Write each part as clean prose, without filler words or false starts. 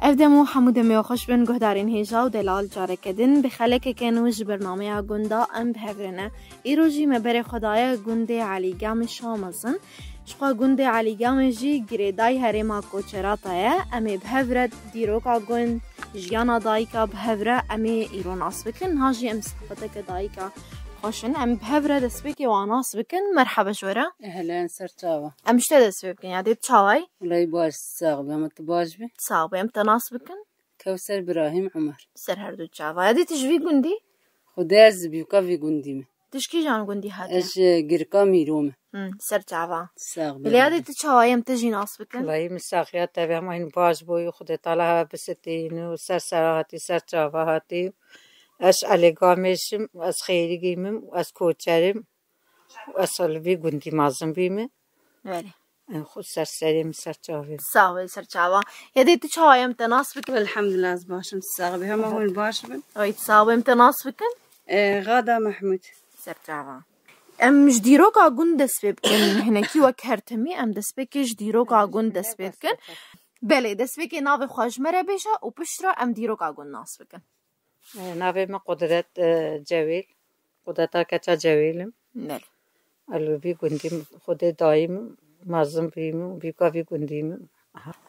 افدمو حمود می خوش بن گهدارین هیجا و دلال جاره کدن بخلک کنوش برنامه گندا ام بهورنه ایروجی مبر خدای گند علی گام شامزن شقا گند علی گام جی گریدای هرما کوچراتایه امی بهورد دیروکا گند جیانا دایکا بهوره امی ایرون اسبکن هاجی ام صحبتک دایکا خوشن ام بهوره دسبکی واناس بکن مرحبا شورا اهلا سرتاوا ام شته دسبک بکن یادی تشاوی ولا باش ساغبه ما تباش بي صاحب ام تناس بکن كوثر ابراهيم عمر سر هر دو تشاوی یادی تجوی گندی خداز بيوكا في قنديمه تشکی جان گندی هاتی اش جركا ميرومه سر تشاوی ساغبه بلی یادی تشاوی ام تجی ناس بکن والله مساقيات تبع ما إن باج بوي خد طالها بستين وسرسراتي سرچاوهاتي أش على قامشم أس خيري جيمم وأس كوتشرم وأصل في قندي مازن بيمه بله خود سرسرم سرچاوي صاحب سر تشاوی یادی تشاوی ام تناس بکن الحمد لله از باشم ساغبه هم هو الباش بن اوی صاحب ام تناس بکن غاده محمود سر تشاوی ام جدیروکا گند دست بکن هنکی و کرتمی ام دست بکی جدیروکا گند دست بکن بله دست بکی ناو خوش مره بشه و پشترا ام دیروکا گند ناس بکن نافي ما قدرت جويل قدرتا كتا جويلم بله ألو في قندي خد دايم مازن بيمه بيكا في قنديمه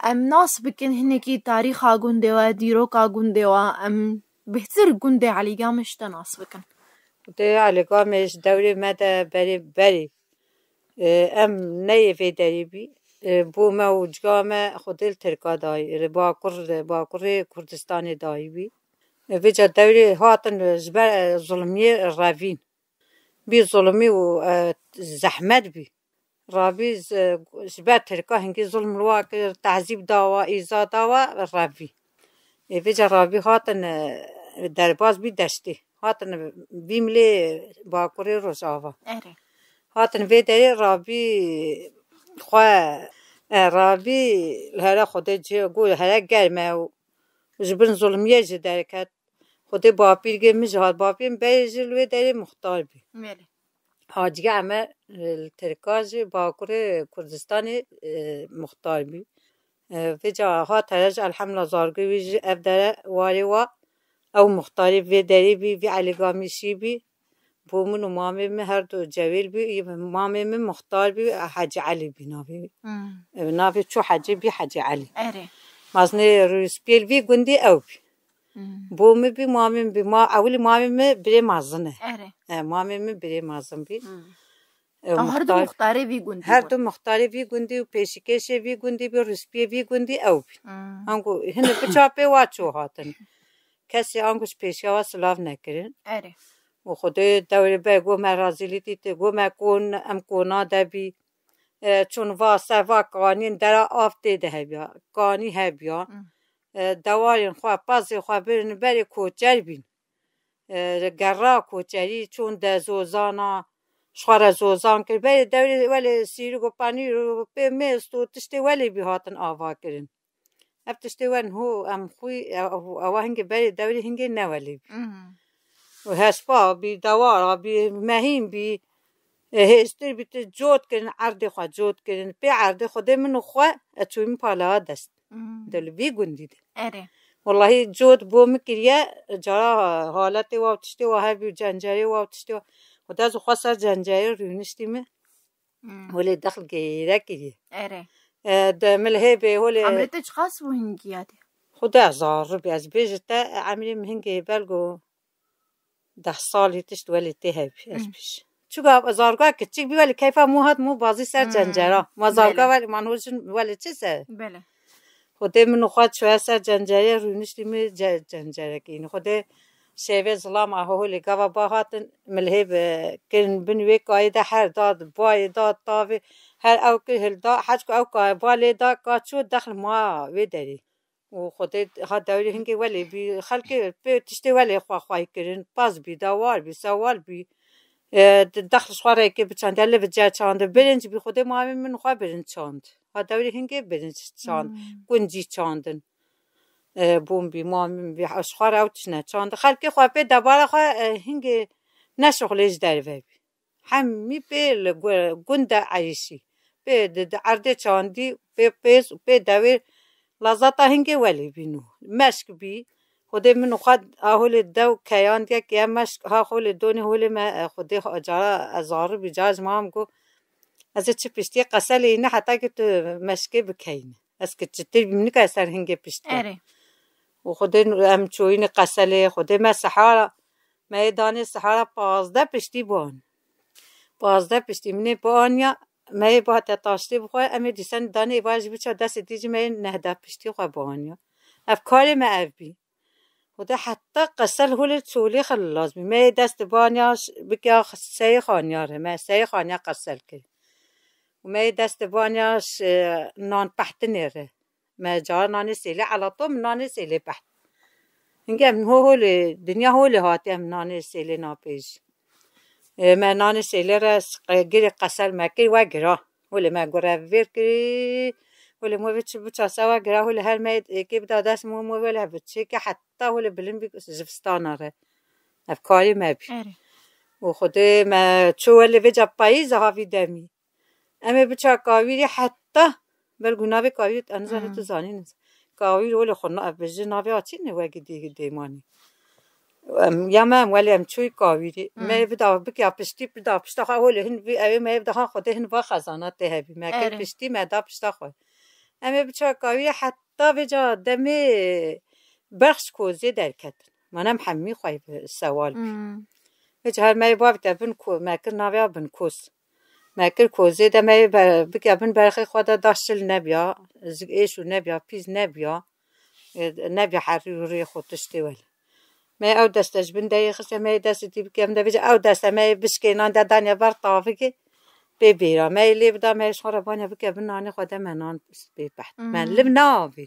ام ناس بکن هنکی تاریخا گند و دیروکا گند و ام بهتر گند علی گامش تناس بکن ده على قامش دوري مدى بري ام ني في دريبي بوما وجامه خدل تركا داي باكر كردستان داي بي فيجا دوري هاتن زبر ظلمي رافين بي ظلمي وزحمت بي رابي زبر تركا هنكي ظلم الواقع تعذيب داوا إيزا داوا رافي فيجا رابي هاتن درباز بي دشتي هاتن بيملي باكوري روزاوا اره هاتن في داري رابي خوا رابي هلا خده جي قول هلا قرمه وجبن ظلمية جداركات خده بابير جمج هاد بابير بيجل في داري مختار بي بله هاجي عمل التركاج باكوري كردستاني مختار بي في جا هات هلاج الحملة زارقي ويجي أفدار واريوا أو مختاري في داري بي في علي قامشي بي بومن ومامي من هر دو جويل بي مامي من مختار بي حاجي علي بي نافي نافي شو حاجي بي حاجي علي اره مازني روس بيل بي قندي أو بي بومي بي مامي بي ما أولي مامي من بري مازنه اره مامي من بري مازن بي هر دو مختاری بی گندی هر دو مختاری بی گندی و پیشکش بی گندی بی روسپی بی گندی أو بي هنگو هنه بچاپه واچو هاتن کسی آنگوش پیشکا سلاف نکرین اره و خدای دوری به گو مرازیلی دیت گو مکون ام کونا دبی چون واسه و قانین در آفته ده هبیا قانی هبیا دوارین خواه پاسی خواه برن بری کوچر بین گرا کوچری چون ده زوزانا شوار زوزان کر بری دوری ولی سیرو گو پانی رو به مستو تشتی ولی بی هاتن آوا کرن اب تشتی ون هو ام خوی آوا هنگی بری دوری هنگی نولی بی و هسپا بی دوارا بی مهین بی هستر بیت جود کردن عرض خوا جود کردن به عرض خود منو خوا اتویم پالا دست دل بی گندید اره والله جود بوم کریه جرا حالت و تشتی و هر جنجاری و تشتی و داز خوا سر جنجاری رونشتیمه ولی دخل گیره کریه اره دمل هی به ولی عمرت چه خاص و هنگیاته خدا زار بیاز بیجته عملی مهنگی بلگو 10 سالی تشت ولی تهب اش چوگا زارگا کچیک بی ولی کیفا موهات مو بازی سر جنجرا ما زارگا ولی منوشن ولی چه سر بله خودم منو خواهد شوه سر جنجری رونشتی می جنجره کین خودم شیوه ظلام اهولی گاوا باهاتن ملهب کن بنوی قایده هر داد بای داد تاوی هر او که هل دا حج کو او که بالی دا کاشو دخل ما ویداری و خودت ها دوری هنگی ولی بی خالق به تشتی ولی خواهی کردن باز بی دوار بی سوال بی دخل شواره که بچند دل بجای چانده برنج بی خود ما من خواه برنج چاند ها دوری هنگی برنج چاند گنجی چاندن بوم بی مام بی اشخار او تشنه چند خلک خواه پی دباره خواه هنگ نشغلش در بی همی پی گند عیشی پی عرده چاندی پی پیس پی دویر لذتا هنگی ولی بینو مشک بی خودی منو خود اهول دو کیان دیا که مشک ها خول دونی هول ما خودی جارا ازاره بیجاج ما هم گو از چه پشتی قسل اینه حتی که تو مشکی بکینه از که چطور بیمونی که اثر هنگی پشتی و خودی هم چوین قسله خودی ما سحارا میدان سحارا 15 پشتی بان 15 پشتی منی بانیا می با تاشتی بخوای امی دیسن دانه باج بچه دست دیجی می 19 پشتی خواه بانیا افکار ما افبی خودی حتی قسل هول چولی خیلی لازمی می دست بانیاش بکیا سی خانیاره ما سی خانیا قسل کرد و می دست بانیاش نان پحت نیره ما جار نان سیلی علا طوم نان سیلی پحت اینکه هم هول دنیا هول هاتی هم نان سیلی ناپیش ما نان سیلی را گیر قسل مکر و گرا هول ما گره ویر کری هول مو بچه سوا گرا هول هر ما که بدا دست مو هول بچه که حتی هول بلن بی زفستان آره افکاری ما بی و خود ما چو ولی بجا پاییز هاوی دمی اما بچه کاویری حتی برگونا بی کاویر انزان تو زانی نیست کاویر هول خونه افبجه ناوی آچی نواگی دیمانی یا من ولی هم چوی کاویری ما بدا بکیا پشتی بدا پشتا خواه هول هن بی اوی ما بدا خود هن با خزانات ده بی ما که پشتی ما دا پشتا خواه اما بچه کاویری حتی بجا دمی بخش کوزی در کتن منم حمی خواهی سوال بی بچه هر ما با بدا بن کو ما که ناوی بن کوس ما که کوزی دمی بکیا بن برخی خواهد داشتل نبیا ایشو نبیا پیز نبیا نبیا حریوری خودشتی ولی ما او دستش بن دایی خسته ما دستی بکیم دا بجا او دست ما بشکنان دا دانیا بر طافه که ببیرا ما لی بدا ما شخورا بانیا بکیم بن نانی خواهد منان ببحت من لب ناوی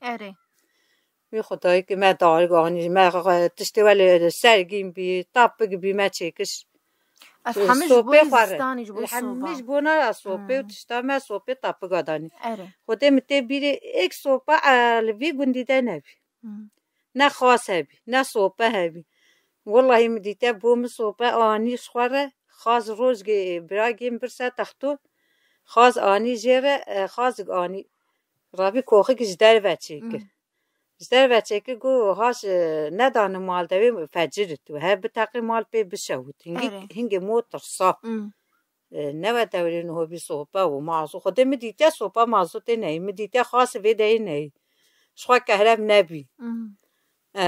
بی خدایی که ما دارگانی ما تشتی ولی سرگیم بی طاپگ بی ما چیکش از همش بوی زستانی جو همیش بونا از صوبه و تشتا ما صوبه طاپگ آدانی خودی متی بیری ایک صوبه الوی گندیده نبی نه خاص هبی نه صوبه هبی والله مدیته بوم صوبه آنی خوره خاص روز براگیم برسه تختو خاص آنی جره خاص آنی رابی کوخه که جدر بچه کر جدر بچه کر گو هاش ندانه مال دوی فجر تو هر بتاقی مال پی بشود هنگی موتر صاف نوه دوری نهو بی صوبه و مازو خوده مدیته صوبه مازو تی نهی مدیته خاص ویده نهی شخوا کهرب نبی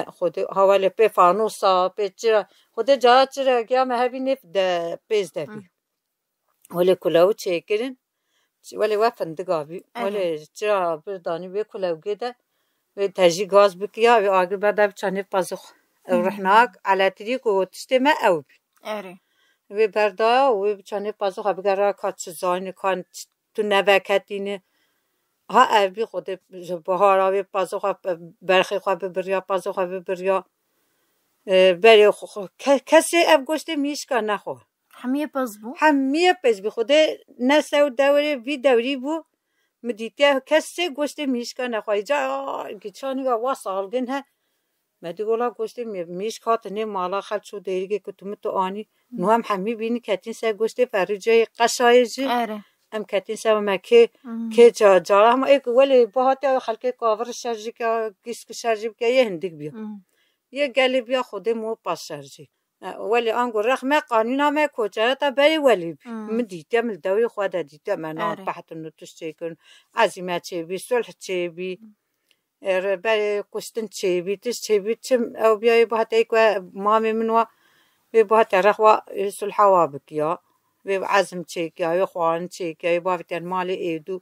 خود حوالی پی فانوسا پی چرا خود جا چرا گیا مهبی نف ده پیز ده بی ولی کلاو چه کرن ولی وفندگا بی ولی چرا بردانی بی کلاو گیده و تجی گاز بکیا و آگر برده بچانه پازخ رحناک علا تریک و تشتی ما او بی و برده و بچانه پازخ بگره کات زانی کان تو نوکتینه ها ابی خود بهارا و پازخ برخی خواه ببریا پازخ خواه ببریا بری کسی اب گوشته میشکا نخور همیه پز بو؟ همیه پز بی خوده نسو دوری وی دوری بو مدیته کسی گوشته میشکا نخور جا گیچانی گا واسالگن ها مدیگولا گوشته میشکات نه مالا خلد شو دیرگی کتومه تو آنی نو هم همی بینی کتین سه گوشته فری جای قشایجی ام کتین سه مکه که جارا هم ایک ولی باهاتی خلقه کاور شرجی که گیسک شرجی که یه هندگ بیا یه گلی بیا خوده مو پاس شرجی ولی آنگو رخمه قانونا ما کوچه تا بری ولی بی مدیتی هم الدوی خواهد دیتی من آن بحث نوتش چه کن عزیمت چه بی صلح چه بی بری کشتن چه بی تش چه بی چم او بیای باهات ایک مامی منوا بی باهات رخوا صلح وابکیا بی عزم چه کیا خوان چه کیا باهات مال ایدو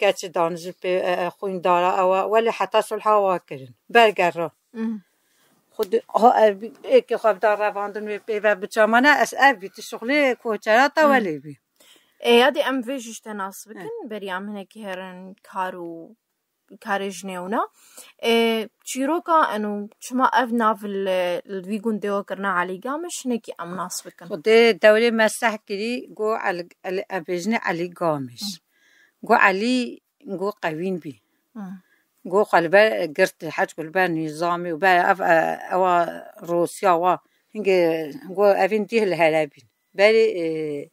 کچ دانش به خوین داره او ولی حتی صلح واکرین برگر خود ها که خواب دار رواندن و بچامانه از بیت شغله کوچرات ولی بی یادی ام ویجش تناسب کن بریم هنه که هرن کارش نیونا چیروکا انو شما اف نافل الویگون دیو کرنا علی گامش نکی ام ناسب کن خود دوره مسح کری گو بجنه علی گامش گو علی گو قوین بی گو خالبر گرت حج کل بر نظامی و بر او روسیا و هنگ گو اوین دیه الهربین بری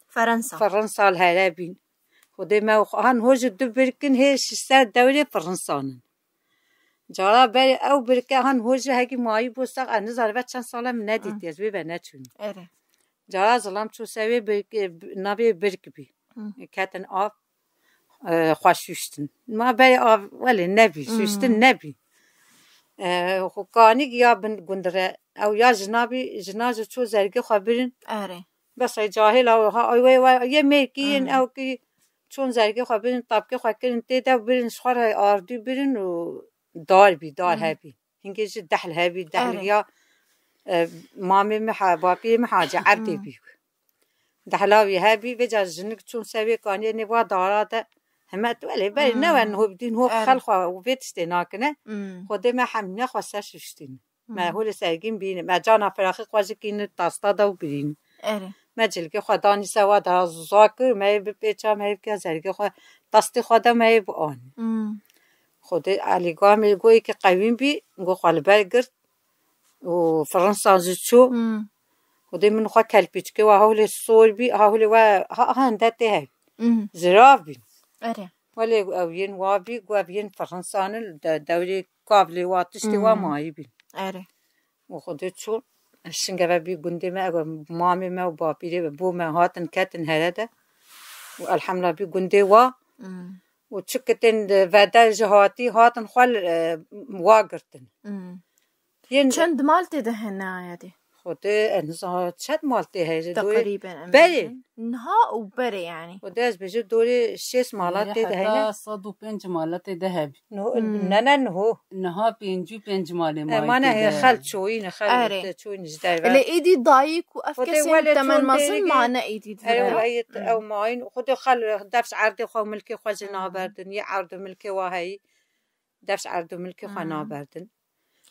فرنسا الهربین خودی ما هن هوج دو برکن هیچ سر دوره فرنسانن جارا بری او برکه هن هوج هکی مایی بوسق انز آره چند ساله من ندیدی از بی نچون جارا ظلم چو سوی نبی برک بی کتن آب خوششتن ما بری آب ولی نبی ششتن نبی خو کانی گیا بند گندره او یا جنازه چو زرگی خبرن بس جاهل او ها او یه میکین او کی چون زرگی خبرن طبقه خکرن تیدا برن شخار آردی برن و دار هبی هنگی دحل هبی دحل یا مامی بابی حاجه عبدی بی دحلاوی هبی بجاز جنگ چون سوی کانی نوا داراده همه ولی بری نه هو بدین هو خلق و ویتشتی ناکنه خودی ما همینه خواسته ششتین ما هول سرگین بینه ما جانا فراخی خواسته کینه تاستا دو برین ما جلگی خودانی سوا دا زاکر ما بپیچا ما که زرگی خود تاستی خدا ما با آن خودی علیگاه میگویی که قویم بی گو خالبر گرد و فرانسازی چو خودی من خواه کلپیچ که و هول سول بی هول و هندته هی زراف بی ولی اوین وابی گوابین فرانسان دوری قابلی واتشتی و مایی بین و خودی چون شنگه بی گنده ما اگه مامی ما و بابیره بو ما هاتن کتن هرده و الحمدلله بی گنده و چکتن ودر جهاتی هاتن خوال واگرتن چند مالتی ده هنه آیدی؟ خودی انزا چند مالتی هیجه تقریبا بری نها و بری يعني خودی از بجه دوری 6 مالتی ده هنه حتی 105 مالتی ده هبی نه نها 5 مالی مایی ما نه خل چوی نه خل چوی نجدار اللي ايدي ضايق وافكسين تمن مصن معنا ايدي او ماين خودي خل دفش عرض خو ملكي خو جنا بردن يا عرض ملكي وهي دفش عرض ملكي خو نابردن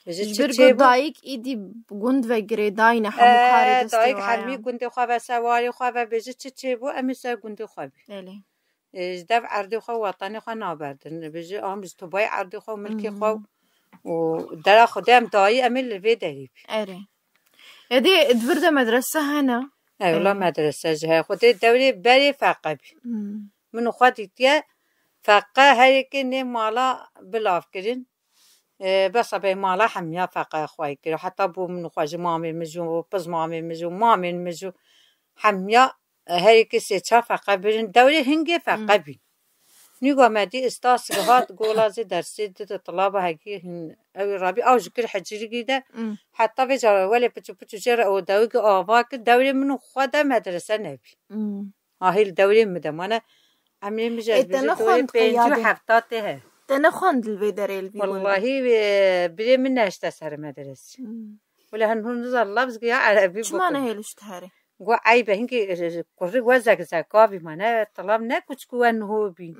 برگو دایک ایدی گوند و گریداین همو کاری دستی دایک همی گوند خواه و سواری خواه و بجه چه بو امیسا گوند خواه بی دف عرض خواه وطنی خواه نابردن بجه آمز تو بای عرض خواه ملکی خواه و در خودم دایی امی لوی داری بی یادی ادورد مدرسه هنه اولا مدرسه جه خودی دوری بری فقه بی منو خواه دیتیه فقه هر که نی مالا بلاف کرن بس به مالا همیا فقه خواهی کرد حتی بو من خواهی مامی مجو بز مامی مجو همیا هر کسی چه فقه برین دوری هنگی فقه بین نیگو آمدی استاس گهات گولازی درسی دید طلابه هکی او رابی او جکر حجری گیده حتی به جاره ولی پچو جره او دوی که آوا که دوری منو خود مدرسه نبی آهیل دوری مدمانه امیر مجاز بجی دوری 570 ته تنا خواند البيدريل بي والله بري من ناشتا سر مدرسة ولا هنقول نزار لفظ جا عربي شو معنى هي الاشتهاري جو عيبه هنكي كوري وزاك زكابي معناه طلاب ناكوش كوان هو بي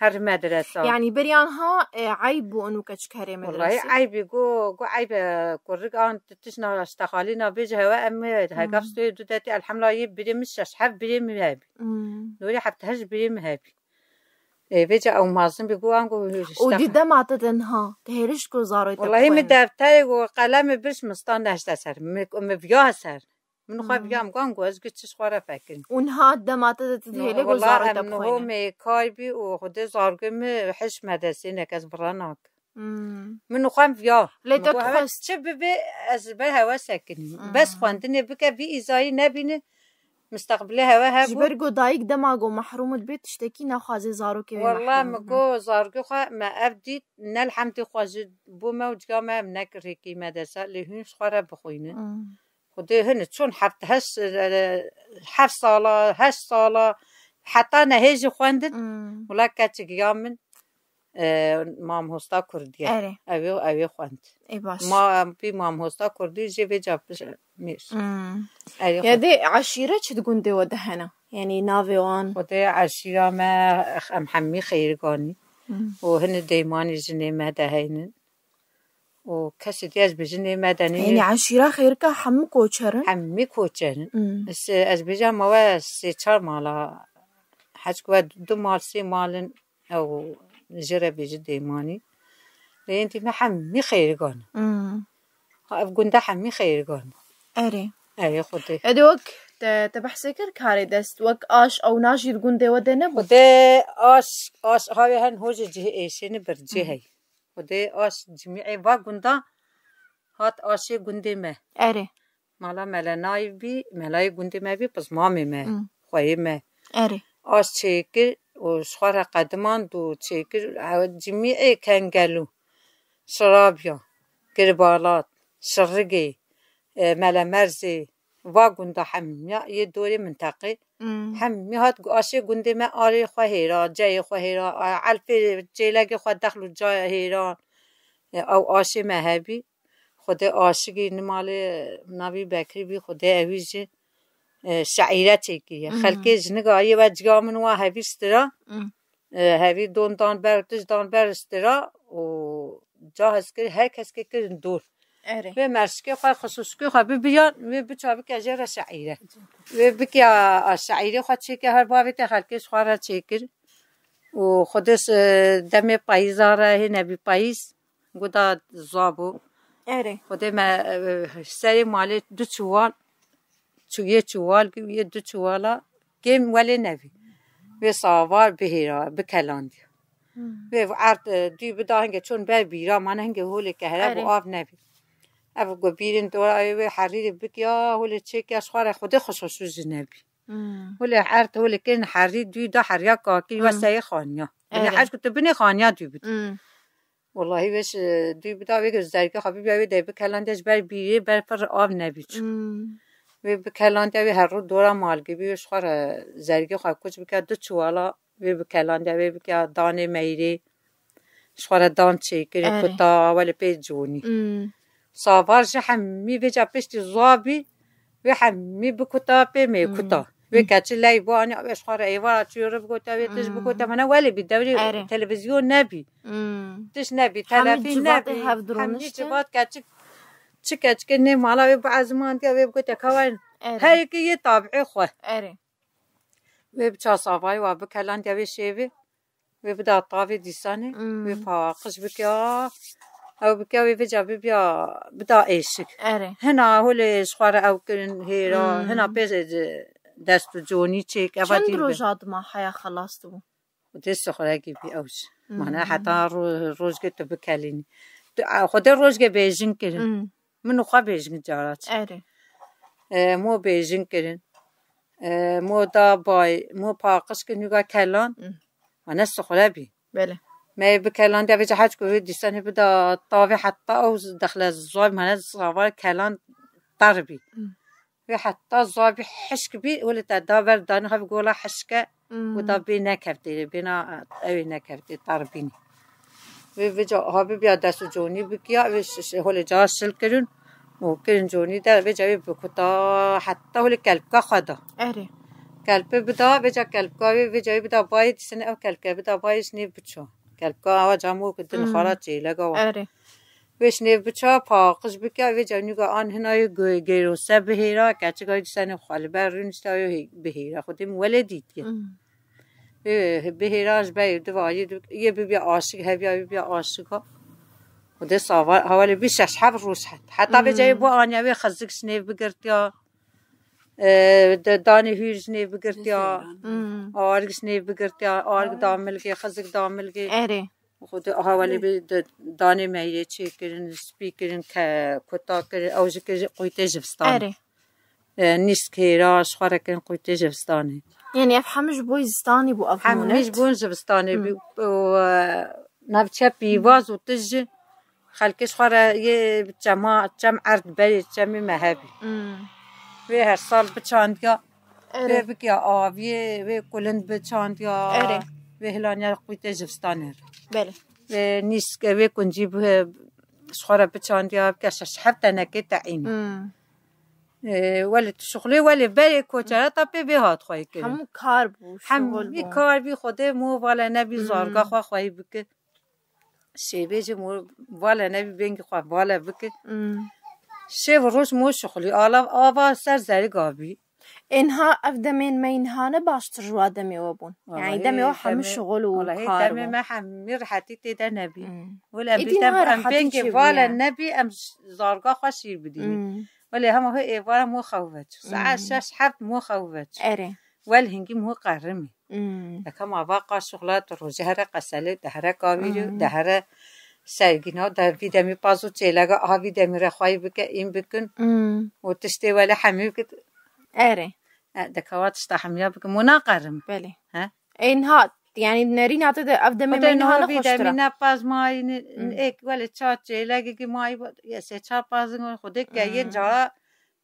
هر مدرسة يعني بريانها عيبو انو كشكاري مدرسة والله عيبي جو عيبه كوري كان تشنا اشتغالينا بيجي هوا امي هاقف ستوي دوداتي الحمد لله بري مش حب بري مهابي دوري حبتهاش بري مهابي بيجي او مازن بيجو عنكو ودي دمعت دنها تهرش كو زارو والله مدفتر وقلم برش مستان نشته سر مبياه سر من خواه بیام گانگو از گچش خواره فکرین اونها دمعت تهله گو زارو تبخوینه والله هم کار بی و خود زارگم حش مدرسه نکز براناک من خواه بیاه لیتا تخست چه ببی از بر هوا سکنیم بس خواندنه بکه بی ایزایی نبینه مستقبله هوا هبو جبرگو دایک دماغو محرومت بیت تشتکی نخوازی زارو که والله مگو زارگو خواه ما افدید نل حمد خوازی بو موجگا ما منکری که مدرسه لیهونش خواره بخوینه خودی هنه چون هفت ساله 8 ساله حتی نهیج خواندن ولی کچی گیام من مام هستا کردیه اوی خواند ما بی مام هستا کردی جیبه جاب میش یادی عشیره چه دگونده و دهنه یعنی ناویوان خودی عشیره ما همه خیرگانی و هنه دیمانی جنه ما دهینن و کسی دیاز بجنه مدنی یعنی عشیره خیر که همه کوچرن همه کوچرن از بجا ما 3-4 مالا حج که 2 مال 3 مالن او جرا بيجي ديماني لأنتي ما حمي خيرقان اف گنده حمی خیرگان اره خودی ادوك تبحثي كاري دست وك آش أو ناجي الجندي ودنا خودی آش هاي هن هوج جه ایشین برجه هی خودی آش جمیعی و گنده هات آشی گنده ما اره مالا ملنای بی ملای گنده ما بی پس مامی ما خوی ما اره آش چیکر و شخار قدمان دو چیکر جمیعی کنگلو شرابیا گربالات شرقي ملامرزي واقوندا حمية يدوري منطقي حمية هات قاشي قندي ما آري خواهيرا جاي خواهيرا عالفي جيلاقي خواه دخلو جاي هيرا أو آشي مهبي خودي آشي نمالي نبي بكري بي خودي أويجي شعيرة تيكي خلقي جنقا آيه وجقا من واهبي استرا هبي دون دان بر تج دان بر استرا و جاهز كر هر كس كر ندور اره و مرسكي خو خصوصكي خو ببيان و بچابي كجرا شعيره و بكيا شعيره خو تشيك هر بابي تخلكش خو تشيكر و خودس دم پايزاره هي نبي پايز گودا زابو اره خود ما سري مالي دو چوال چويه چوال كي دو چوالا كيم ولي نبي و ساوار بهيرا بكلاندي و عرض دي بداهنگه چون بر بيرا من هنگه هول كهرب و آب نبي اب گو بیرین دور آیه حریر بکیا ولی چیک اشخار خود خصوصی جنبی ولی عرض ولی کن حریر دوی دا حریا کاکی و سعی خانیا یعنی عرض کت بنی خانیا دوی بود والله وش دوی بدا وی زرگه خبی بیاوی دی بکلاندش بر بیری بر پر آب نبیچ وی بکلاند وی هر رو دورا مالگی بی اشخار زرگه خب کچ بکا دو چوالا وی بکلاند وی بکا دانه میری اشخار دان چیکری کتا ولی پی جونی صابر حمي بيجا بشتي زابي وحمي بكتا بمي كتا وكاتش لاي باني ايش خار ايوارا تشور بكتا ويتش بكتا منا ولي بالدوري تلفزيون نبي تش نبي تلفزيون نبي حمي جبات كاتش تشكاتش كني مالا بعزمان تي بكتا كوان هاي كي يتابعي خو اري وبچا صاباي وبكلان دبي شيبي وبدا طافي ديساني وفاقش بكيا او بكاوي بيجا بيبيا بدا ايشك هنا هولي شخارة او كن هيرا هنا بيز دست جوني تشيك چند روزات ما حيا خلصتو ودست خلاقي بي اوش معناها حتى روزگه تو بكاليني خود روزگه بيجين كرن منو خواه بيجين جارات مو بيجين كرن مو دا باي مو باقش كنوغا كلان ونست خلاقي بله ما بكلان ده بيجي حاج كوي ديساني بدا طافي حتى او دخل الزوج مالت صوار كلان طربي في حتى الزوج حشك بي ولا تدابر دان خف قولا حشكه ودا بينا كفتي بينا اوي نكفتي طربيني بيجي هابي بيا دسو جوني بكيا وش هول جاشل كرن وكرن جوني ده بيجي بكتا حتى هول كلب خدا اري كلب بدا بيجي كلب بيجي بدا بايد سنه او كلب بدا بايد سني بچو كلبكا هوا جامو كدن خالاتي لقوا اري وش نبچا پاقش بکا و جانوگا آن هنای گیرو سه بهیرا کچه گاید سن خالبر رونستایو بهیرا خودم ولدید بهیراش باید دوایی یه بیا عاشق هبیا بیا عاشقا وده صاور حوالی 26 حب روز حتی بجای بو آنیوی خزک سنیف بگرتیا دانی هیرز نيف بقرتيا آرقس نيف بقرتيا آرق داملقي خزق داملقي اري خود حوالی به دانی میره چی کردن سپیکرن که کتا کرد اوج که قویت جفستان اري نیست که راش خورا کن قویت جفستانی يعني افحمش بوي زستاني بو افهمونت حمش بون جفستانی و نبچه بیواز و تج خلکش خورا یه جمع عرض بری جمع مهبی و هر سال بچاندیا و بکیا آویه و کلند بچاندیا و هلانیا قویت جفستانی بله و نیست که و کنجی به شخورا بچاندیا بکشش حبتا نکه تعیین ولی شغلی ولی بری کوچه تا پی بیهات خواهی کرد همون کار بو همی کار بی خوده مو والا نبی زارگاه خواه خواهی بکر شیبه جه مو والا نبی بینگی خواه والا بکر شیب روش مو شغلی آوا سر زری گابی اینها افدمین مینها نباشتر جوا دمی و بون یعنی دمی و همه شغل و کار دمی ما همه راحتی تیده نبی ولی ایدی بیتم نه ام راحتی بینگ چی والا بویه؟ نبی ام زارگا خوشی بدیم ولی همه های ایوارا مو خوفت ساعت 6 7 مو خوفت اره ولی هنگی مو قرمی لکم واقع شغلات روزی هر قسله دهره کاویرو دهره سرگینا در ویدمی پازو چیلگا آوی دمی رخوای بکن این بکن و تشتی ولی همه بکن اره دکوات استحمیا بکن مو نقرم بله ها اینها یعنی نرین هات افدمین مینها نخوشتره ویدمی نپاز مای ایک ولی چات چیلگی که مای بود یه سه چهار پازنگ خودی که یه جا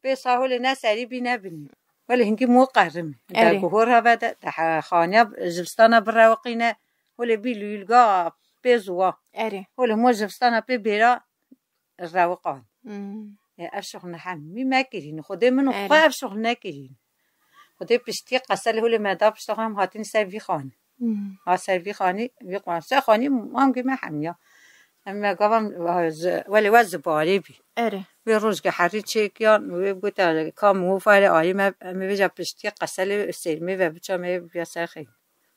به ساحل نه سری بی نبینی ولی هنگی مو قرمی در گهور ها بده در خانه جبستان براوقینه ولی بی لولگا بزوا ولی مو جبستان بی بیرا روقان افشخ نحمی مکرین خودی منو خواه افشخ نکرین خودی پشتی قسل ولی مدا پشت هم هاتین سر وی خانه ها سر وی خانه وی قوان سر خانه هم گیم همیا اما گوام ولی وز باری بی وی روز که حری چیکیان وی بگوید کام موفر آیی ما بیجا پشتی قسل سرمی و بچه ما بیا سر خیلی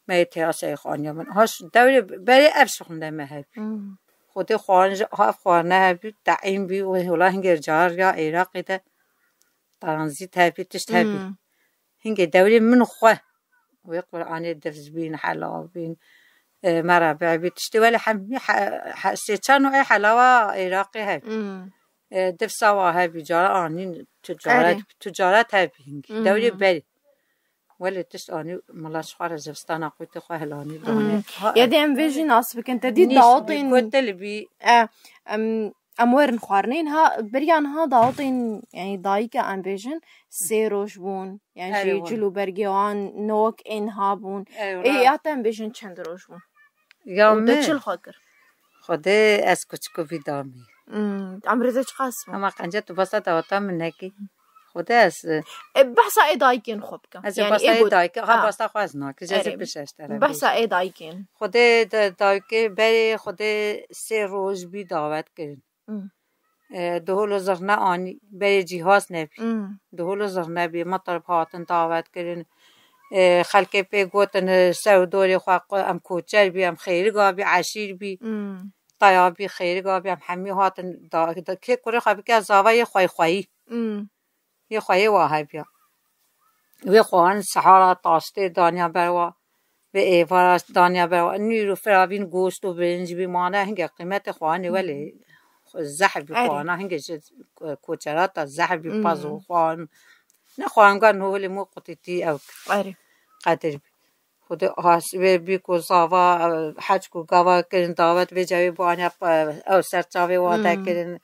ما تیاسه خانه من هاش دوری بری افشخ نمه خودی خوانج ها خوانه هبی تعیین بی و هلا هنگر جار یا عراقی ده ترانزیت هبی تشت هبی هنگر دوری من خواه و قرآن دفز بین حلاوه بین مرابع بی تشتی ولی همی سیچان و حلاوه عراقی هبی دف سوا هبی جار آنین تجارت هبی هنگر دوری بری ولی تشت آنی ملاش خواه رجبستان اقویت خواه هلانی دانه یادی ام ویژی ناس بکن تدی داوطین نیش بی بی امورن خوارنین ها بریان ها داوطین یعنی دایی که ام ویژن سیروش بون یعنی جی جلو برگیوان نوک اینها بون ایات ام ویژن چند روش بون یا من چل خود کر خوده از کچکو بیدامی امریزه چه خاص بون اما قنجه تو باسا داوطا من نکی خوده از بحثا ای دایکین خوب کن از باسا ای دایکه ها باسا خواست ناک جزی بشش دارم بحثا ای دایکین خوده دایکه بری خوده سه روز بی دعوت کرد دهول زرنا آنی بری جیهاز نبی دهول زرنا بی مطرب هاتن دعوت کردن خلک پی گوتن سودوری خواق ام کوچر بی ام خیر گابی عشیر بی طیابی خیر گابی ام همی هاتن که کره خوابی که از زاوای خوایی یه خوایی واه بیا وی خوان سحارا تاسته دانیا بروا و ایوارا دانیا بروا نیرو فراوین گوشت و برنج بی مانه هنگه قیمت خوانی ولی زحبی خوانه هنگه کوچرات زحبی پازو خوان نه خوانگان نو ولی مو قطیتی او قدر بی خود هاس بی کو زاوا حج کو گاوا کرن دعوت و جوی بانیا او سرچاوی واده کرن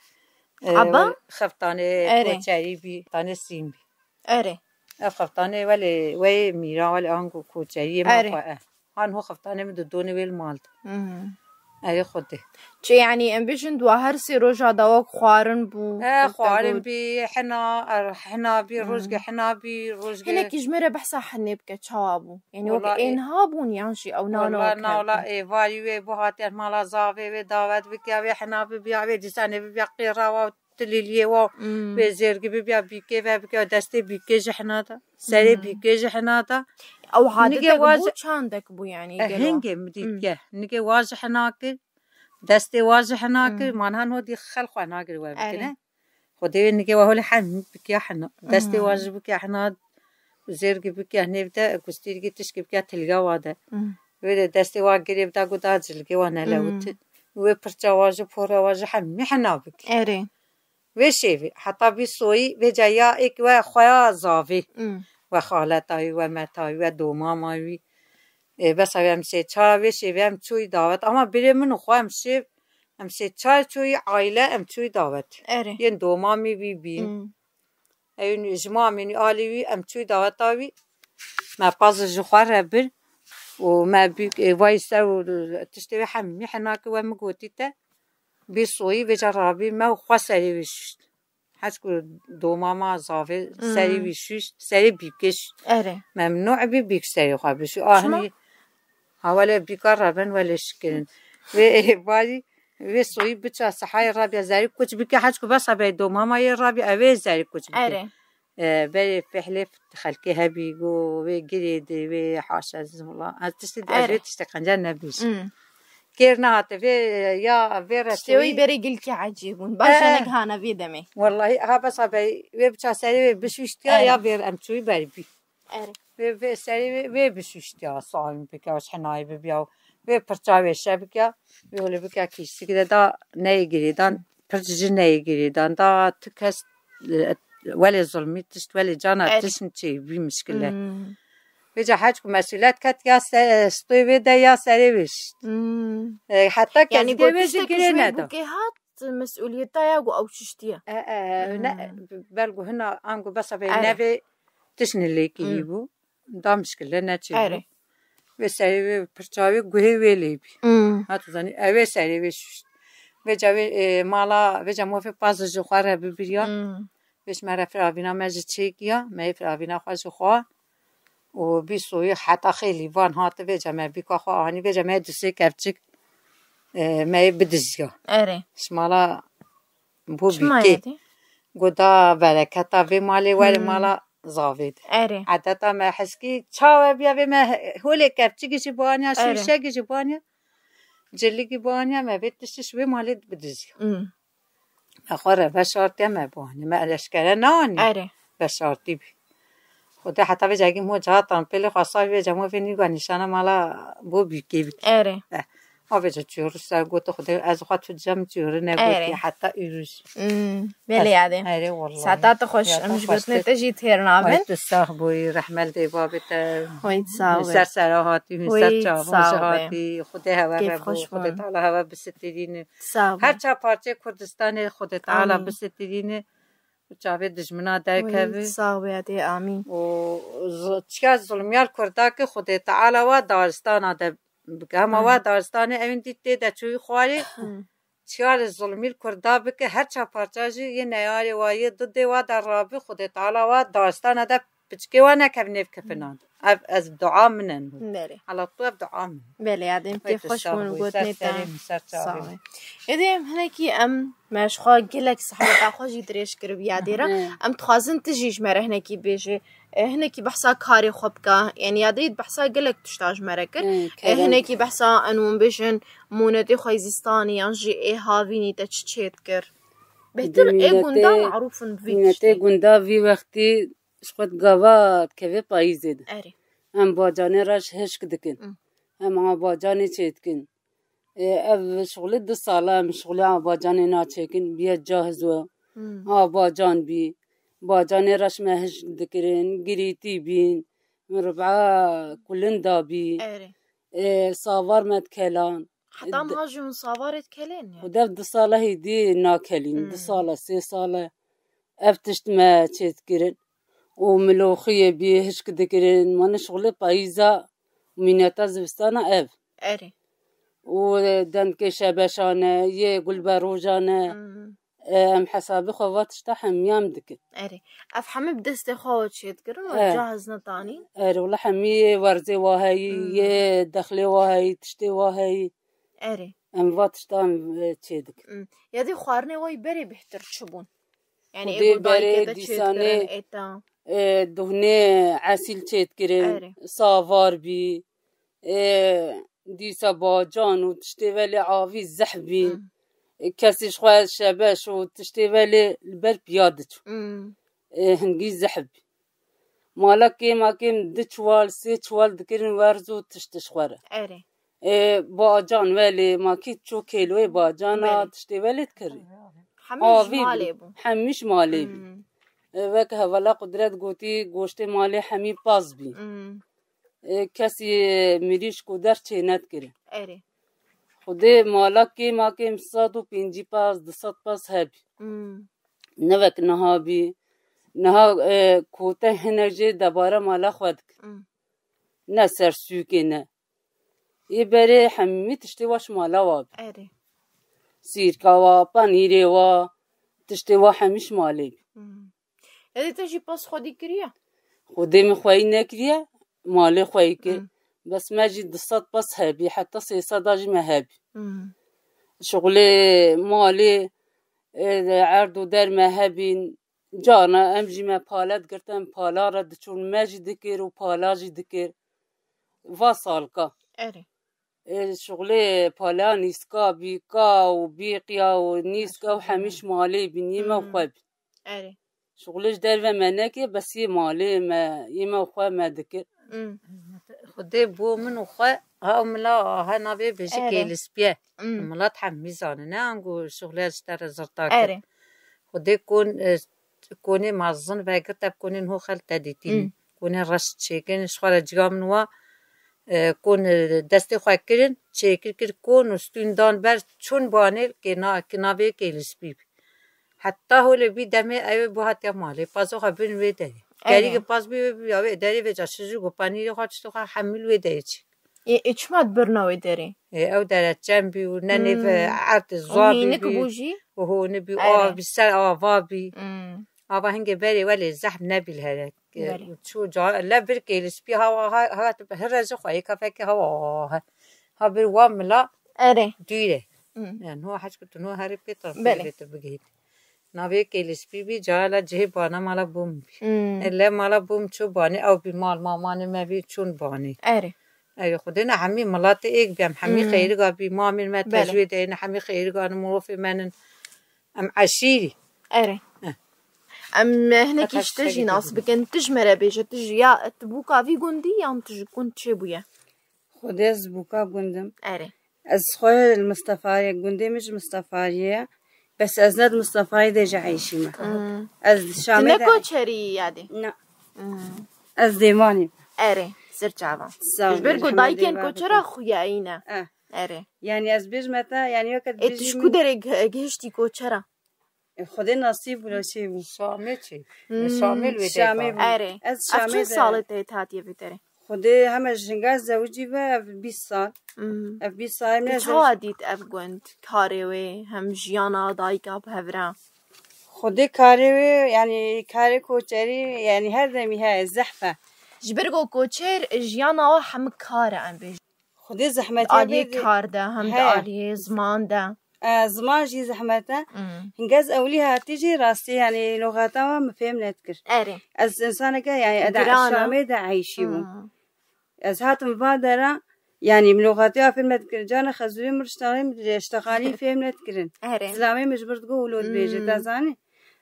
خفتانه کوچری بی تانه سیم بی خفتانه ولی وی میرا ولی آنگو کوچری ما خواه هان هو خفتانه می دونه ویل مالد ای خوده چه یعنی ام بیشن دو هر سی روزا دواک خوارن بو خوارن بی حنا بی روزگه حنا بی روزگه هنه کجمره بحثا حنه بکه چوابو یعنی وقت اینها بون یانشی او نانو والله نالا ایواری وی بوهاتر مالا زاوی وی دعوت بکیا وی حنا بیا وی دیسانه بیا قیرا و تلیلیه و به زرگی بیا بیکه و بیا دسته بیکه جحنا دا سری بیکه جحنا دا او عادتك بو چاندك بو يعني هنگه مدیگه نگه واضح ناکر دسته واضح ناکر مانها نو دی خلق ناکر و بکنه خودی نگه وحول حن بکیا حنا دسته واضح بکیا حنا زرگی بکیا نبدا گستیرگی تشکی بکیا تلگا واده و دسته واگری بدا گدا جلگی وانا لوت و پرچا واضح پورا واضح همی حنا بکی و شیوی حتی بی سوی و جایا ایک و خواه زاوی و خالتایی و متایی و دومامایی بس هم سه چهار و شیوی هم چوی دعوت اما بری منو خواه هم سه چهار چوی عائله هم چوی دعوت یه دومامی بین این جمامی آلیوی هم چوی دعوت آوی ما باز جخوار ربر و ما بی وایسر و تشتوی همی حناک و مگوتی تا بی سوی و جرابی ما خواه سری وشت هست که دوماما زاوی سری وشت سری بیکش ممنوع بیک سری خواه بشو آهنی حواله بیکار رابن ولش کردن و باری و سوی بچه صحای رابی زری کچ بکی هست که بس به دوماما یه رابی اوی زری کچ بکی بري في حلف خلكي هبي جو وجريد وحاشا الله تشتد أجري تشتقنجان نبيش كيرنا هاتفي يا فيرا اشتوي بري قلكي عجيبون باشا نقهانا في دمي والله ها بس أبي وبتشا سري بشوشتيا يا فير أمشوي بربي في سري وبشوشتيا صايم بكا وشحناي ببياو وبرتشاوي شبكة ويقول بكا كيس كده دا نيجري دان برتجي نيجري دان دا تكس ولا ظلمي تشت ولا جانا تشنتي بمشكلة بيجا حاجكم مسؤولات كات يا ستوي دا يا سريوش حتى يعني كاس قلت بوكيهات مسؤوليتها يا أو ششتيا بلغو هنا أنغو بس أبي نبي تشني اللي كيبو دا مشكلة نتشيبو وسريوي برتشاوي قوي ويليبي هاتو زاني أوي سريوش بيجا مالا بيجا مو في باز جوخارة ببريا بيش مرة فرابينا ماجي تشيكيا ما يفرابينا خواجو خوا وبيسوي حتى خيلي فان هات بيجا ما بيكا خوا هاني بيجا ما دوسي كابتشك ما يبدزيا شمالا بو بيكي قدا بركتا في مالي واري مالا زاويد عادتا ما حسكي تشاوه بيا بما هولي كابتشكي جبانيا شيشة جبانيا جلي جبانيا ما بيتشش في مالي بدزيا أخوره بشارتي ما بواني ما الأشكال ناني بشارتي بي خدا حتى بجاكي مو جاتان بيلي خاصة بيجامو فيني غانيشانا مالا بو بيكي بيكي بيجا جورو ساقوتو خدا از خاطر جام جورو نبوتي حتى إيروش بلي عادي والله ساعتات خوش مش قلتنا تجي تهرنا بن تستاخبوي رحمل دي بابتا ويت ساوي مسار سراهاتي مسار جاهاتي خدا هوا ربو خدا تعالى هوا بسترين هر چا پارچه کردستان خدا تعالى بسترين وچاوه دجمنا درکوی ساوی آمین و چیا ظلمیال کرده که خدا تعالی و دارستان آده بگم و دارستان اوین دیده ده چوی خواری چیار ظلمیل کرده بکه هر چا پارچه یه نیاری و یه دوده و در رابی خدا تعالی و دارستان آده بچکه و نکبنیف کفنان از دعا منن بله على طول دعا من بله عادیم كيف خوش من وقت نتا صاوي إذا هناكي ماش خا قلك صحبة خوش يدريش كرب ياديرا تخازن تجيش مرة هناكي بيجي هناكي بحثا كاري خبكا يعني يادريد بحثا قلك تشتاج مركر هناكي بحثا أنو بيجن مونتي خويزستاني ينجي هافيني تشتشيت كر بهتر قندا معروف فيش قندا في وقتي شقد قوات كيف بايزيد هم باجاني راش هشك دكن هم باجاني تشيتكن اف شغل دو سالا شغل باجاني ناتشكن بيا جاهزوا باجان بي باجاني راش ما هشك دكرين قريتي بين مربعا كلن دابي صافار ما تكلان حتى مهاجم صافار تكلين يعني ودف دو سالا هيدي ناكلين دو سالا سي سالا افتشت ما تشيتكرين وملوخية بيه هشك دكرين من شغل بايزا وميناتا زبستانا اف ودنك شباشانا يه قلباروجانا ام حسابي خوات اشتحم يام دكن اف حمي بدست خوات شيت كرن وجاهز نطاني والله حمي ورزي وهاي يه دخلي وهاي تشتي وهاي ام فات اشتام تشيدك يدي خوارني وي بري بحتر تشبون يعني ايقول بري ديساني دهنه عسل چیت کرن ساوار بی دیسا باجان و تشتی ولی عاوی زحبی کسیش خواهد شبش و تشتی ولی البر بیادت هنگی زحبی مالا کم دو چوال سی چوال دکرن ورزو تشتش خوره باجان ولی ما کی چو کیلوی باجان تشتی ولی تکری حمیش مالی بی وك هولا قدرت قوتي گوشت مالي حمي باز بي كسي مريش قدر چينت كري خده مالا كي ما كي مصاد و پنجي باز دصد باز هبي نوك نها بي نها كوته هنجي دبارة مالا خودك نسر سوكي نه يبري حمي تشتي واش مالا واب سيركا وا پانيري وا تشتي وا حميش مالي هذه تجي باس خودي كريا خودي مخوي نكريا مالي خويك بس ما جي دصات باس هابي حتى سيسا داجي ما هابي شغلي مالي عرض ودار ما هابين جانا ام جی ما پالت گرتم پالا را دچون مجی دکر و پالاجی دکر و سالکا اره شغله پالا نیسکا بیکا و بیقیا و نیسکا و همیش مالی بینیمه و خواب اره شغلش در و منه که بس یه مالی ما ایمه و خواب ما دکر خودی بو من و خواه ها ملا ها نبی بجی کلیس بیه ملا تحمیزانه نه انگو شغلش در زرطاکه اره خودی کونی مازن وگرت اب کونی نو خل تدیتین کونی رشت چیکن شوار جام نوا کون دست خواه کرن چیکر کر کون استوندان بر چون بانه که نبی کلیس بیب حتی هولی بی دمی ایو بحث یا مالی پاسو خبرن ویده گری که پاس بی بیاوی داری و جاشجو گپانی رو خواهد تو خواهد حمل ویده چی اچماد برناوی داری او درت جنبی و ننی و عرض زوابی بی و هو نبی آب سر آوابی آبا هنگه بری ولی زحم نبیل هره شو جا لا برکیلس بی هوا هر رزق خواهی کافه که هوا ها بر وام لا اره دیره یعنی هو حج کت نو هری پیتر پیتر بگید نبی کیلس بی جالا جه بانا مالا بوم الا مالا بوم چو بانی او بی مال مامان ما بی چون بانی اره اي خدنا حمي ملات ايك بيم حمي خير قابي مامي ما تجويد اين حمي خير قان مروفي من ام عشيري اره ام هناك تجي ناس بكن تجمره بيجه تجي يا تبوكا في جندي يا تجي كنت شبويا خودی از بوکا گندم اره از خواه المصطفى گندی مش مصطفى بس از ند مصطفى ده جعيشي ما از شامي تنكو تشري يادي نه از دیوانی اره سرچاوا برگو دایکن کوچرا خویا اینا اره یعنی از بیش متا یعنی وقت بیش اتشکو درگ گهشتی کوچرا خودی نصیب ولا چی بود شامل چی شامل ویده اره از شامل سالته تاتیه بیتره خودی همه جنگاز زوجی و 20 سال 20 سال من چه عادیت ابگوند کاریوی هم جیانا دایکا بهورا خودی کاریوی یعنی کاری کوچری یعنی هر دمی های زحفه جبرگو کوچر جیانا هم کاره ام بیج خودی زحمتی آلیه کار ده هم ده آلیه زمان ده زمان جي زحمته هنجاز أوليها تيجي راسي يعني لغتها ما فهم نتكر أري از إنسانة يعني أداء الشامي دا عايشيو از هات مبادرة يعني بلغتها فهم نتكر جانا خزوي مرشتغلين اشتغالي فهم نتكرن إسلامي مجبر تقولوا بيجي تازاني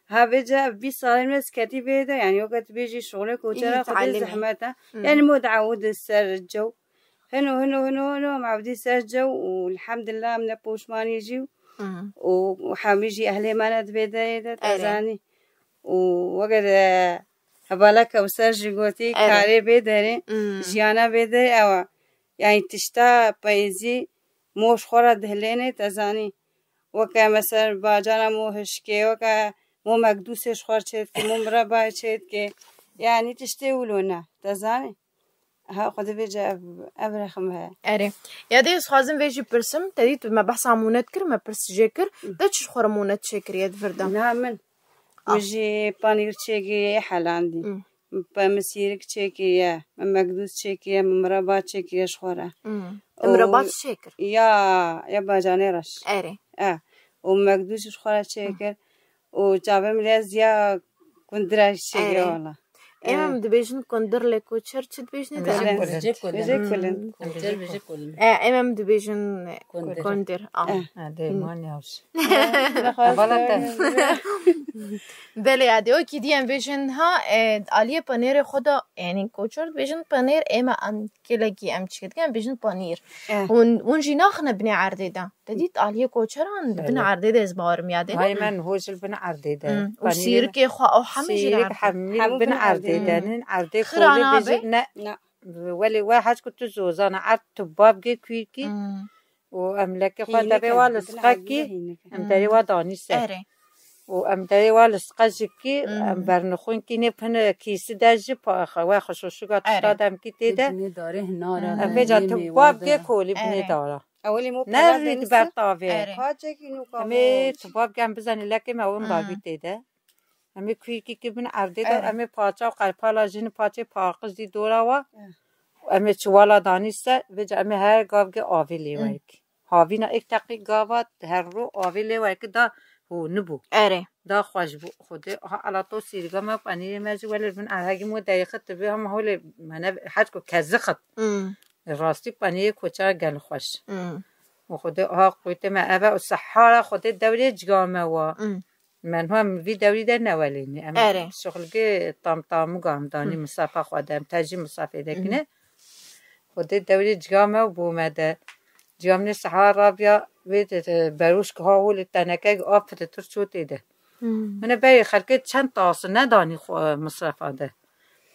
ها بيجا 20 سال من سكتي بيدا يعني وقت بيجي شغلك وجرا خدي زحمته يعني مو تعود السر الجو هنو معودي سجوا والحمد لله من بوش ما يجيو وحاميجي أهلي ما ندبيدا تزاني ووقت هبالك وسرجي قوتي كاري بيدري جيانا بيدري أو يعني تشتا بايزي موش خورا دهليني تزاني وكا مثلا باجانا مو هشكي وكا مو مقدوسش خور شد كي مو مربع شد كي يعني تشتي ولونا تزاني ها خود بيجا أبرخمها أري يا ديس خازن بيجي برسم تديت ما بحث عمونات كر ما برس جاكر دتش خرمونات شكر يد فردا نعم وجي بانير تشيكي حال عندي بمسيرك تشيكي يا مقدوس تشيكي يا مربع تشيكي يا شخورة مربع شكر يا باجاني رش أري ومقدوس شخورة تشيكر وجابه ملاز يا كندراش تشيكي والله امام دبيجن كندر لكو تشرت دبيجن بيجي كلن امام دبيجن كندر ده ما نيوش بله عادي اوكي دي ام بيجن ها عليه بانير خدا يعني كوتشر بيجن بانير اما ان كلاكي ام تشكت كان بيجن بانير ونجي ناخنا بني عرديده تديت عليه كوتشر ان بني عرديده زبار مياده هاي من هوش البني عرديده وسير كي خو او حمي حمل بني عرديده عردي خولي بيجن لا ولي واحد كنت زوزانا عرض تباب جي كويكي واملاكي خدا بيوال سقاكي امداري وداني سر وامداري وال سقاجكي برنخون كيني بهنا كيس داجي باخوا خشوشو تشتادم كي تيدا داره هنارا افجا تباب جي كولي بني دارا اولي مو نريد برطافي همي تباب جنب بزني لكي ما اون بابي تيدا همه کویکی که بین عرضه دار همه پاچه و قلپالا جن پاچه پاقش دی دورا و همه چوالا دانیسته و همه هر گاو که آوی لیوه که هاوی نا ایک تقیق گاوات هر رو آوی لیوه که دا بو نبو اره دا خوش بو خودی على طول سیرگا ما پنیر مزی ولی من علاقی مو دقیقت به هم حال من حد کو کزخت راستی پنیر کوچه گل خوش و خودی قویت ما ابا صحرا خودی دوری جگامه و من هم وی دوری در نولینی ام شغلگی طام گام دانی مسافه خودم تاجی مسافه دکنه خودی دوری جگامه و بومده جامنه صحرا بیا وید بروش که ها ولی تنکه آفت تر شده ده من بای خلقه چند تاس ندانی مصرف ده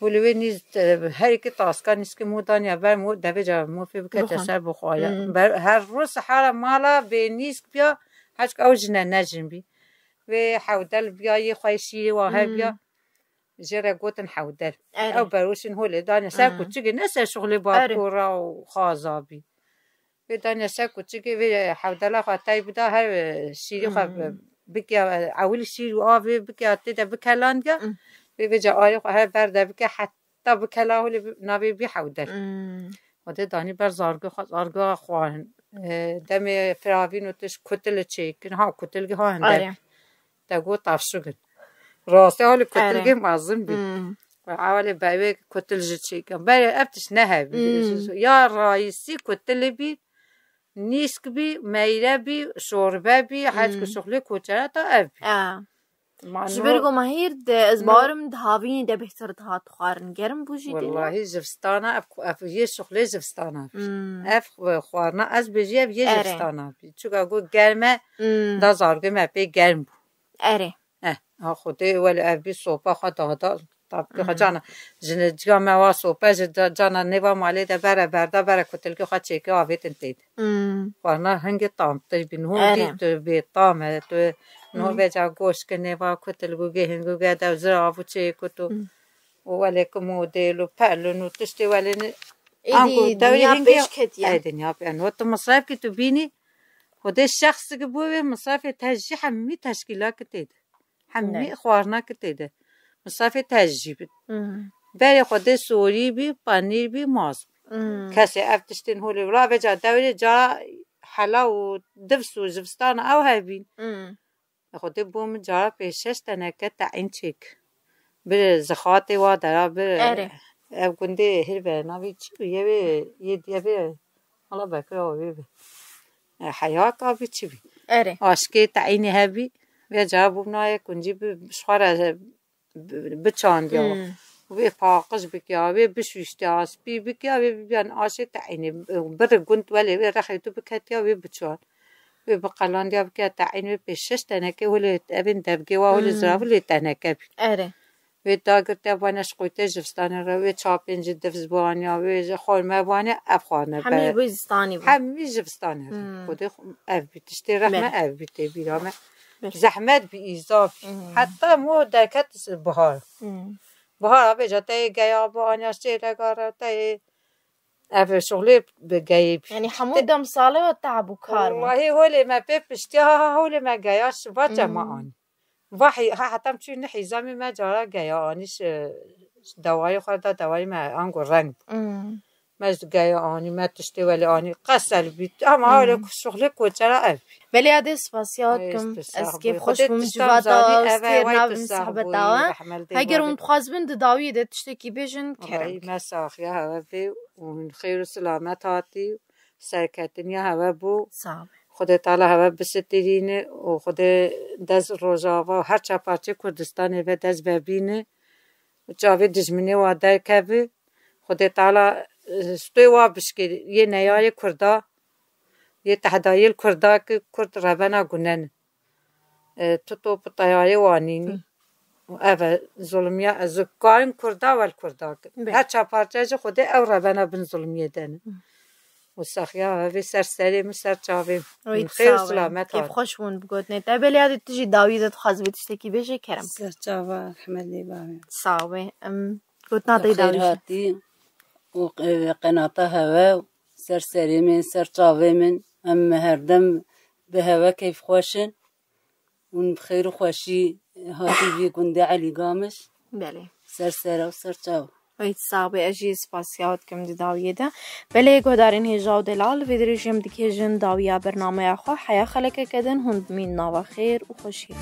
ولی نیست هر کی تاس کن نیست که مودانی اول مود دوی جا موفی بکه تسر بخوایا هر روز صحرا مالا به نیست بیا هیچ که اوج نجم بی و حودل بیا یه خواه شیری و هر بیا جرا گوتن حودل او بروشن هولی دانی سر کچگی نسر شغلی با کورا و خازابی و دانی سر کچگی و حودل خواه تایی بدا هر شیری خواه بکیا اول شیر و آوی بکیا تیده بکلان گا و جا آری خواه هر برده بکیا حتی بکلا هولی ناوی بی حودل و ده دانی بر زارگو خواه دم فراوین و تش کتل چیکن ها کتلگی ها هنده تا گو تفشگن راسته حالی کتلگی مازم بی و اولی باوی کتل جی چیکن بای افتش نه بی یا رئیسی کتل بی نیسک بی میره بی شوربه بی حج که شغلی کوچره تا اف بی جبرگو ماهیر از بارم دهاوینی ده بهتر دهات خوارن گرم بوجی دینا والله جفستانه اف یه شغلی جفستانه اف خوارنه از بجی اف یه جفستانه بی چوکا گو گرمه دا زارگه مپی گرم بو اره خودی ولی اف بی صوبه خواه دادا طب جانا جنجا موا صوبه جانا نوا مالی ده برده بره کتلگی خواه چیکه آویت انتید خوارنه هنگی طام تجبین هون تو بی طامه تو نو بجا گوش که نوا کتلگو گهنگو گده زرافو چیکو تو ولی که مودیل و پلون و تشتی ولی ایدی دنیا پیش کتیه ای دنیا پیش و تو مصرف که تو بینی خودی شخصی که بوی مصرف تججی همه تشکیلات کتیده همه خوارنه کتیده مصرف تججیب بری خودی سوری بی پنیر بی ماز کسی افتشتین هولی ولا بجا دوری جا حالا و دفس و جبستان او هبین خودی بوم جا پیشش تنکه تعین چیک بر زخاتی و درا بر او گنده هر برنامه چی بی یه دیگه بی حالا بکر آوی بی حیات آبی چی بی آشکی تعینی هبی و جا بوم نای کنجی بشخوار بچاند یا و پاقش بکیا و بشوشتی آسپی بکیا و بیان آشی تعینی بر گند ولی رخیتو بکتیا و بچان و بقلان دیا بکیا تعینی پیشش تنکه ولی ابن دبگی و ولی زرا ولی تنکه بی و داگرته بانش قویته جفستانه رو و چاپینج دفز بانیا و خورمه بانیا افخانه همه بویزستانی بود همه جفستانه رو خود اف بیتشتی رحمه اف بیتی بیرامه زحمت بی اضافی حتی مو درکت بهار بجا تای گیا بانیا شیرگاره تای اف شغلی بگیب یعنی حمود دم ساله و تعب و کار والله هولی ما بپشتی ها هولی ما گیاش و جمعان وحی حتم چون حیزامی ما جارا گیا آنیش دوای خورده دوای ما آنگو رنگ مجد گیا آنی ما تشتی ولی آنی قسل بیت اما حالا شغل کوچرا اف بلی عده سپاسیات کم از که خوش بمجواتا استیر ناب مصحبت داوه اگر اون بخواز بند داوی ده تشتی کی بیشن کرم ما ساخیا هوا بی اون خیر و سلامت هاتی سرکتنی هوا بو صعب خود تعالی هوا بسترینه و خود دز روزاوا هر چپارچه کردستان و دز ببینه و جاوی دجمنه و در کبی خود تعالی استوی و بشکری یه نیای کردا یه تهدایل کردا که کرد ربنا گنن تو پتایای وانینی و ظلمیا از کارن کردا ول کردا هر چپارچه خود او ربنا بن ظلمیه دن وساخیا و سرسری مسر چاوی خیر سلامت کیف خوش بون بگوت نه تا بلی عادت تجی داوی داد خواست بیتشتی کی بشه کرم سر چاوا حمدی بامن صعبه گوت ناتی داوی هاتی و قناطه هوا سرسری من سر چاوی من هر دم به هوا کیف خوشن اون بخیر و خوشی هاتی بی گنده علی گامش بله سرسره و سر چاو ويت صعبة أجي سباسيات كم دي داوية ده بلي قدارين هجاو دلال في درجم دكيجن داوية برنامج أخو حياة خلقة كدن هند مين ناوا خير وخوشي